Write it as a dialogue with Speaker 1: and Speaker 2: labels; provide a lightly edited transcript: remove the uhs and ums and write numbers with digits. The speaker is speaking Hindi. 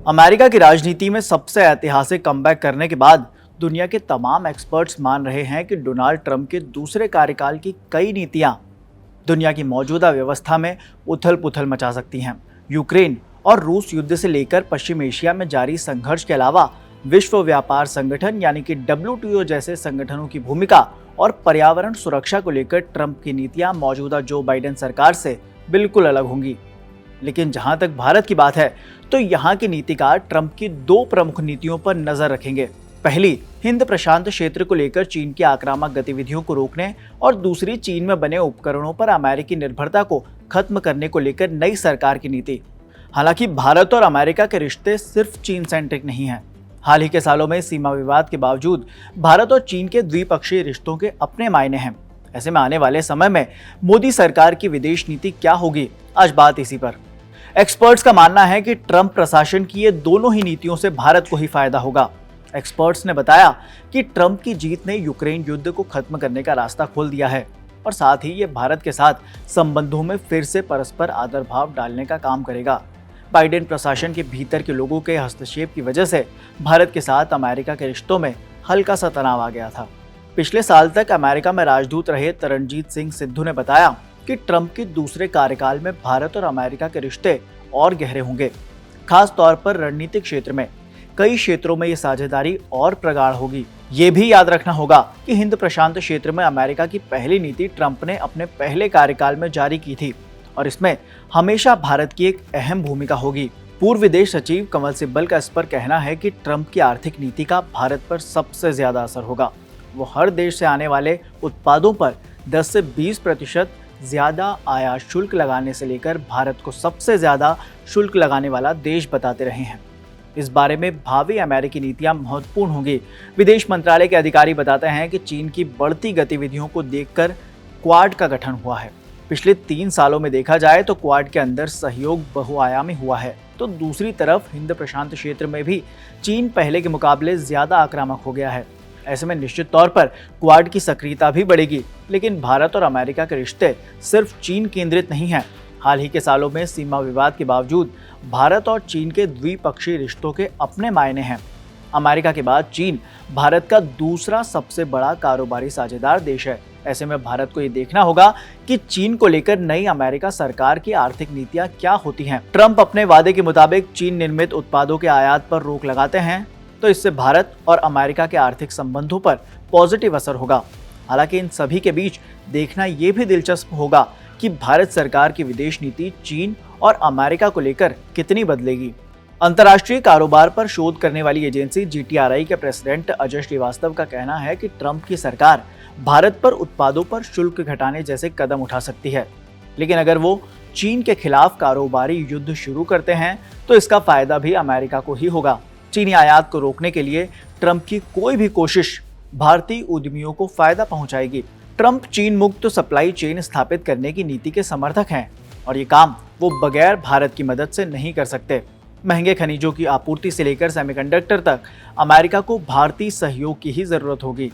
Speaker 1: अमेरिका की राजनीति में सबसे ऐतिहासिक कमबैक करने के बाद दुनिया के तमाम एक्सपर्ट्स मान रहे हैं कि डोनाल्ड ट्रंप के दूसरे कार्यकाल की कई नीतियां दुनिया की मौजूदा व्यवस्था में उथल पुथल मचा सकती हैं। यूक्रेन और रूस युद्ध से लेकर पश्चिम एशिया में जारी संघर्ष के अलावा विश्व व्यापार संगठन यानी कि WTO जैसे संगठनों की भूमिका और पर्यावरण सुरक्षा को लेकर ट्रंप की नीतियां मौजूदा जो बाइडेन सरकार से बिल्कुल अलग होंगी। लेकिन जहां तक भारत की बात है तो यहां के नीतिकार ट्रंप की दो प्रमुख नीतियों पर नजर रखेंगे। पहली, हिंद प्रशांत क्षेत्र को लेकर चीन की आक्रामक गतिविधियों को रोकने और दूसरी, चीन में बने उपकरणों पर अमेरिकी निर्भरता को खत्म करने को लेकर नई सरकार की नीति। हालांकि भारत और अमेरिका के रिश्ते सिर्फ चीन सेंट्रिक नहीं हैं। हाल ही के सालों में सीमा विवाद के बावजूद भारत और चीन के द्विपक्षीय रिश्तों के अपने मायने हैं। ऐसे में आने वाले समय में मोदी सरकार की विदेश नीति क्या होगी, आज बात इसी पर। एक्सपर्ट्स का मानना है कि ट्रंप प्रशासन की ये दोनों ही नीतियों से भारत को ही फायदा होगा। एक्सपर्ट्स ने बताया कि ट्रंप की जीत ने यूक्रेन युद्ध को खत्म करने का रास्ता खोल दिया है और साथ ही ये भारत के साथ संबंधों में फिर से परस्पर आदर भाव डालने का काम करेगा। बाइडेन प्रशासन के भीतर के लोगों के हस्तक्षेप की वजह से भारत के साथ अमेरिका के रिश्तों में हल्का सा तनाव आ गया था। पिछले साल तक अमेरिका में राजदूत रहे तरनजीत सिंह सिद्धू ने बताया कि ट्रंप के दूसरे कार्यकाल में भारत और अमेरिका के रिश्ते और गहरे होंगे। खास तौर पर रणनीतिक क्षेत्र में कई क्षेत्रों में ये साझेदारी और प्रगाढ़ होगी। ये भी याद रखना होगा कि हिंद प्रशांत क्षेत्र में अमेरिका की पहली नीति ट्रंप ने अपने पहले कार्यकाल में जारी की थी और इसमें हमेशा भारत की एक अहम भूमिका होगी। पूर्व विदेश सचिव कमल सिब्बल का इस पर कहना है कि ट्रंप की आर्थिक नीति का भारत पर सबसे ज्यादा असर होगा। वो हर देश से आने वाले उत्पादों पर 10 से 20% ज्यादा आयात शुल्क लगाने से लेकर भारत को सबसे ज्यादा शुल्क लगाने वाला देश बताते रहे हैं। इस बारे में भावी अमेरिकी नीतियां महत्वपूर्ण होंगी। विदेश मंत्रालय के अधिकारी बताते हैं कि चीन की बढ़ती गतिविधियों को देखकर क्वाड का गठन हुआ है। पिछले 3 सालों में देखा जाए तो क्वाड के अंदर सहयोग बहुआयामी हुआ है, तो दूसरी तरफ हिंद प्रशांत क्षेत्र में भी चीन पहले के मुकाबले ज्यादा आक्रामक हो गया है। ऐसे में निश्चित तौर पर क्वाड की सक्रियता भी बढ़ेगी। लेकिन भारत और अमेरिका के रिश्ते सिर्फ चीन केंद्रित नहीं हैं। हाल ही के सालों में सीमा विवाद के बावजूद भारत और चीन के द्विपक्षीय रिश्तों के अपने मायने हैं। अमेरिका के बाद चीन भारत का दूसरा सबसे बड़ा कारोबारी साझेदार देश है। ऐसे में भारत को ये देखना होगा कि चीन को लेकर नई अमेरिका सरकार की आर्थिक नीतियां क्या होती हैं। ट्रंप अपने वादे के मुताबिक चीन निर्मित उत्पादों के आयात पर रोक लगाते हैं तो इससे भारत और अमेरिका के आर्थिक संबंधों पर पॉजिटिव असर होगा। हालांकि इन सभी के बीच देखना यह भी दिलचस्प होगा कि भारत सरकार की विदेश नीति चीन और अमेरिका को लेकर कितनी बदलेगी। अंतर्राष्ट्रीय कारोबार पर शोध करने वाली एजेंसी GTRI के प्रेसिडेंट अजय श्रीवास्तव का कहना है कि ट्रंप की सरकार भारत पर उत्पादों पर शुल्क घटाने जैसे कदम उठा सकती है, लेकिन अगर वो चीन के खिलाफ कारोबारी युद्ध शुरू करते हैं तो इसका फायदा भी अमेरिका को ही होगा। चीनी आयात को रोकने के लिए ट्रंप की कोई भी कोशिश भारतीय उद्यमियों को फायदा पहुंचाएगी। ट्रंप चीन मुक्त सप्लाई चेन स्थापित करने की नीति के समर्थक हैं और ये काम वो बगैर भारत की मदद से नहीं कर सकते। महंगे खनिजों की आपूर्ति से लेकर सेमीकंडक्टर तक अमेरिका को भारतीय सहयोग की ही जरूरत होगी।